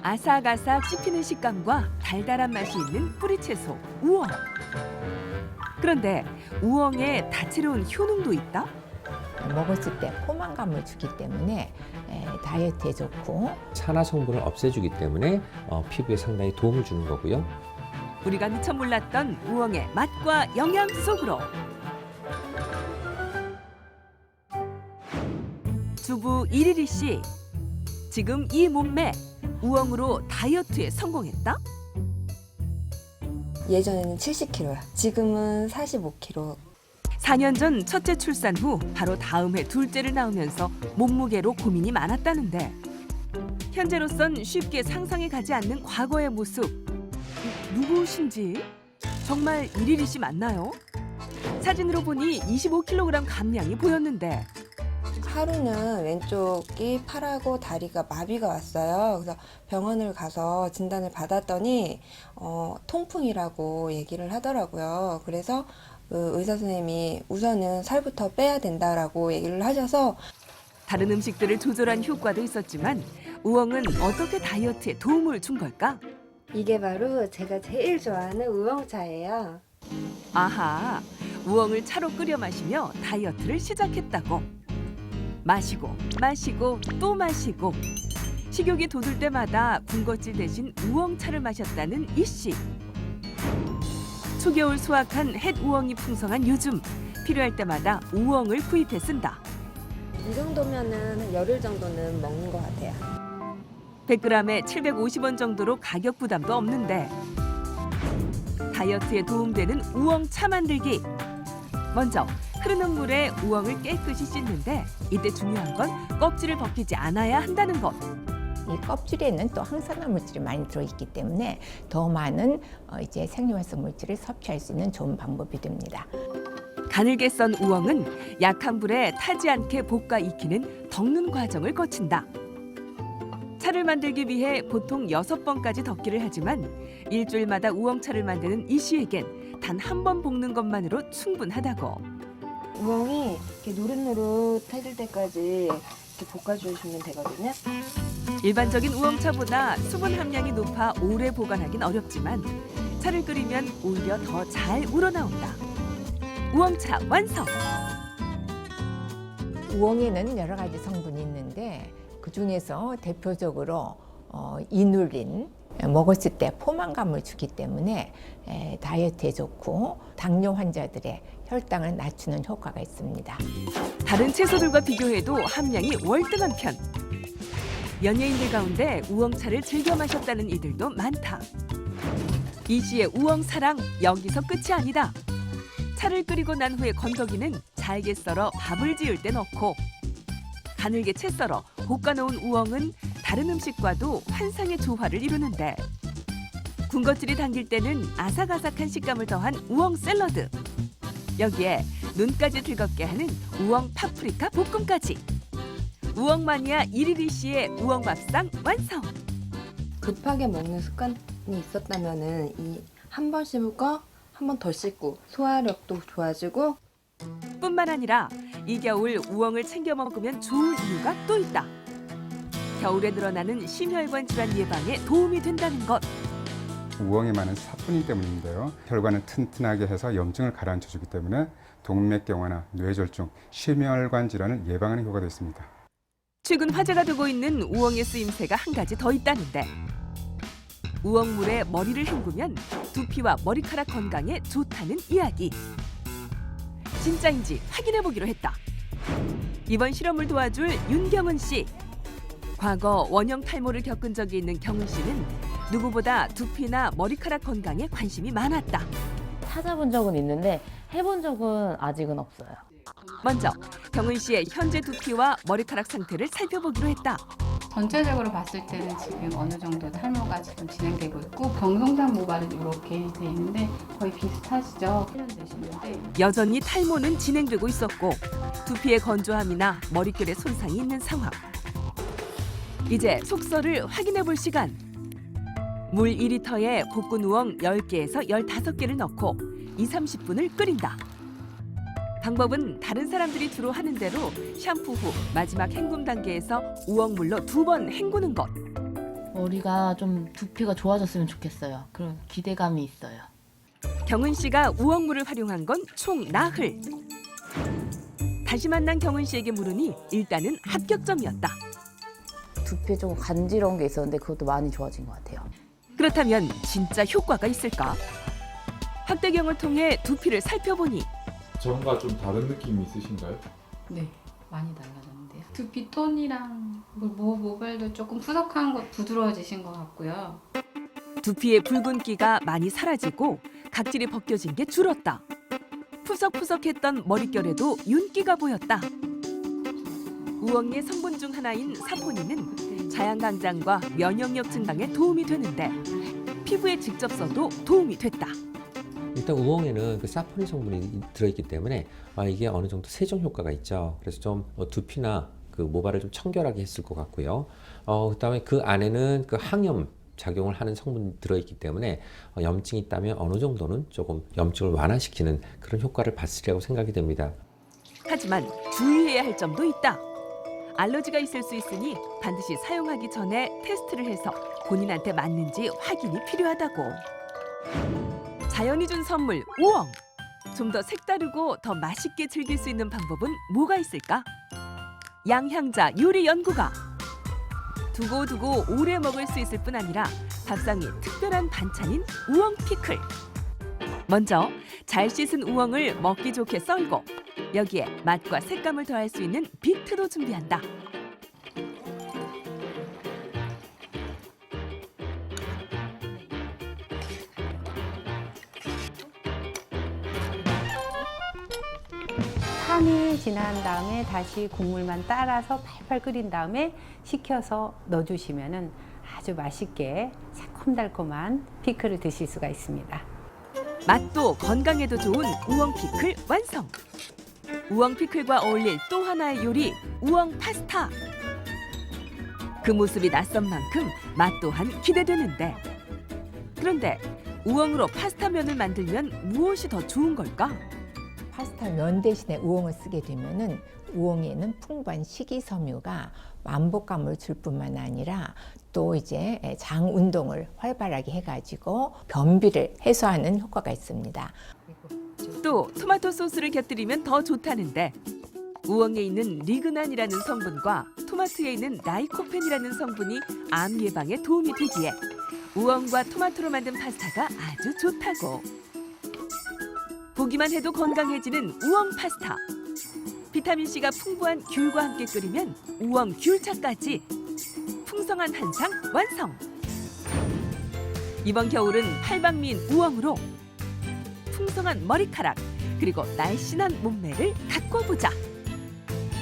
아삭아삭 씹히는 식감과 달달한 맛이 있는 뿌리채소 우엉. 그런데 우엉에 다채로운 효능도 있다? 먹었을 때 포만감을 주기 때문에 다이어트에 좋고, 산화 성분을 없애주기 때문에 피부에 상당히 도움을 주는 거고요. 우리가 미처 몰랐던 우엉의 맛과 영양 속으로. 주부 이리리 씨, 지금 이 몸매 우엉으로 다이어트에 성공했다? 예전에는 70kg요. 지금은 45kg. 4년 전 첫째 출산 후 바로 다음 해 둘째를 낳으면서 몸무게로 고민이 많았다는데 현재로선 쉽게 상상이 가지 않는 과거의 모습. 누구신지? 정말 이리리 씨 맞나요? 사진으로 보니 25kg 감량이 보였는데 하루는 왼쪽이 팔하고 다리가 마비가 왔어요. 그래서 병원을 가서 진단을 받았더니 통풍이라고 얘기를 하더라고요. 그래서 그 의사 선생님이 우선은 살부터 빼야 된다라고 얘기를 하셔서 다른 음식들을 조절한 효과도 있었지만 우엉은 어떻게 다이어트에 도움을 준 걸까? 이게 바로 제가 제일 좋아하는 우엉차예요. 아하, 우엉을 차로 끓여 마시며 다이어트를 시작했다고. 마시고 또 마시고 식욕이 돋을 때마다 군것질 대신 우엉차를 마셨다는 이 씨. 초겨울 수확한 햇 우엉이 풍성한 요즘 필요할 때마다 우엉을 구입해 쓴다. 이 정도면은 한 열흘 정도는 먹는 것 같아요. 100g에 750원 정도로 가격 부담도 없는데 다이어트에 도움되는 우엉차 만들기. 먼저 흐르는 물에 우엉을 깨끗이 씻는데 이때 중요한 건 껍질을 벗기지 않아야 한다는 것. 이 껍질에는 또 항산화 물질이 많이 들어있기 때문에 더 많은 이제 생리활성 물질을 섭취할 수 있는 좋은 방법이 됩니다. 가늘게 썬 우엉은 약한 불에 타지 않게 볶아 익히는 덮는 과정을 거친다. 차를 만들기 위해 보통 6번까지 덮기를 하지만 일주일마다 우엉차를 만드는 이 씨에겐 단 한 번 볶는 것만으로 충분하다고. 우엉이 이렇게 노릇노릇해질 때까지 이렇게 볶아주시면 되거든요. 일반적인 우엉차보다 수분 함량이 높아 오래 보관하긴 어렵지만 차를 끓이면 오히려 더 잘 우러나온다. 우엉차 완성! 우엉에는 여러 가지 성분이 있는데 그중에서 대표적으로 이눌린, 먹었을 때 포만감을 주기 때문에 다이어트에 좋고 당뇨 환자들의 혈당을 낮추는 효과가 있습니다. 다른 채소들과 비교해도 함량이 월등한 편. 연예인들 가운데 우엉차를 즐겨 마셨다는 이들도 많다. 이 씨의 우엉 사랑 여기서 끝이 아니다. 차를 끓이고 난 후에 건더기는 잘게 썰어 밥을 지을 때 넣고 가늘게 채 썰어 볶아놓은 우엉은 다른 음식과도 환상의 조화를 이루는데 군것질이 당길 때는 아삭아삭한 식감을 더한 우엉 샐러드. 여기에 눈까지 즐겁게 하는 우엉 파프리카 볶음까지. 우엉 마니아 이리리 씨의 우엉 밥상 완성. 급하게 먹는 습관이 있었다면은 이 한 번 씹고 한 번 더 씹고 소화력도 좋아지고 뿐만 아니라 이 겨울 우엉을 챙겨 먹으면 좋은 이유가 또 있다. 겨울에 늘어나는 심혈관 질환 예방에 도움이 된다는 것. 우엉에 많은 사포닌 때문인데요. 혈관을 튼튼하게 해서 염증을 가라앉혀주기 때문에 동맥경화나 뇌졸중, 심혈관 질환을 예방하는 효과도 있습니다. 최근 화제가 되고 있는 우엉의 쓰임새가 한 가지 더 있다는데 우엉물에 머리를 헹구면 두피와 머리카락 건강에 좋다는 이야기. 진짜인지 확인해보기로 했다. 이번 실험을 도와줄 윤경은 씨. 과거 원형 탈모를 겪은 적이 있는 경은 씨는 누구보다 두피나 머리카락 건강에 관심이 많았다. 찾아본 적은 있는데 해본 적은 아직은 없어요. 먼저 경은 씨의 현재 두피와 머리카락 상태를 살펴보기로 했다. 전체적으로 봤을 때는 지금 어느 정도 탈모가 지금 진행되고 있고 경성장 모발은 이렇게 돼 있는데 거의 비슷하시죠? 1년 되시는데 여전히 탈모는 진행되고 있었고 두피의 건조함이나 머릿결에 손상이 있는 상황. 이제 속설을 확인해볼 시간. 물 2리터에 볶은 우엉 10개에서 15개를 넣고 20-30분을 끓인다. 방법은 다른 사람들이 주로 하는 대로 샴푸 후 마지막 헹굼 단계에서 우엉물로 2번 헹구는 것. 머리가 좀 두피가 좋아졌으면 좋겠어요. 그런 기대감이 있어요. 경은 씨가 우엉물을 활용한 건 총 나흘. 다시 만난 경은 씨에게 물으니 일단은 합격점이었다. 두피에 조금 간지러운 게 있었는데 그것도 많이 좋아진 것 같아요. 그렇다면 진짜 효과가 있을까? 확대경을 통해 두피를 살펴보니 전과 좀 다른 느낌이 있으신가요? 네, 많이 달라졌는데요. 두피 톤이랑 모발도 조금 푸석한 것 부드러워지신 것 같고요. 두피의 붉은기가 많이 사라지고 각질이 벗겨진 게 줄었다. 푸석푸석했던 머릿결에도 윤기가 보였다. 우엉의 성분 중 하나인 사포닌은 자양강장과 면역력 증강에 도움이 되는데 피부에 직접 써도 도움이 됐다. 일단 우엉에는 그 사포닌 성분이 들어있기 때문에 이게 어느 정도 세정 효과가 있죠. 그래서 좀 두피나 그 모발을 좀 청결하게 했을 것 같고요. 그다음에 그 안에는 그 항염 작용을 하는 성분이 들어있기 때문에 염증이 있다면 어느 정도는 조금 염증을 완화시키는 그런 효과를 봤으리라고 생각이 됩니다. 하지만 주의해야 할 점도 있다. 알러지가 있을 수 있으니 반드시 사용하기 전에 테스트를 해서 본인한테 맞는지 확인이 필요하다고. 자연이 준 선물 우엉. 좀 더 색다르고 더 맛있게 즐길 수 있는 방법은 뭐가 있을까? 양향자 요리 연구가 두고두고 오래 먹을 수 있을 뿐 아니라 밥상에 특별한 반찬인 우엉 피클. 먼저 잘 씻은 우엉을 먹기 좋게 썰고 여기에 맛과 색감을 더할 수 있는 비트도 준비한다. 산이 지난 다음에 다시 국물만 따라서 팔팔 끓인 다음에 식혀서 넣어주시면은 아주 맛있게 새콤달콤한 피클을 드실 수가 있습니다. 맛도 건강에도 좋은 우엉 피클 완성. 우엉 피클과 어울릴 또 하나의 요리 우엉 파스타. 그 모습이 낯선 만큼 맛 또한 기대되는데. 그런데 우엉으로 파스타면을 만들면 무엇이 더 좋은 걸까? 파스타 면 대신에 우엉을 쓰게 되면은 우엉에는 풍부한 식이섬유가 만복감을 줄 뿐만 아니라 또 이제 장 운동을 활발하게 해가지고 변비를 해소하는 효과가 있습니다. 또 토마토 소스를 곁들이면 더 좋다는데 우엉에 있는 리그난이라는 성분과 토마토에 있는 라이코펜이라는 성분이 암 예방에 도움이 되기에 우엉과 토마토로 만든 파스타가 아주 좋다고. 보기만 해도 건강해지는 우엉 파스타. 비타민C가 풍부한 귤과 함께 끓이면 우엉 귤차까지 풍성한 한상 완성. 이번 겨울은 팔방미인 우엉으로 풍성한 머리카락 그리고 날씬한 몸매를 가꿔보자.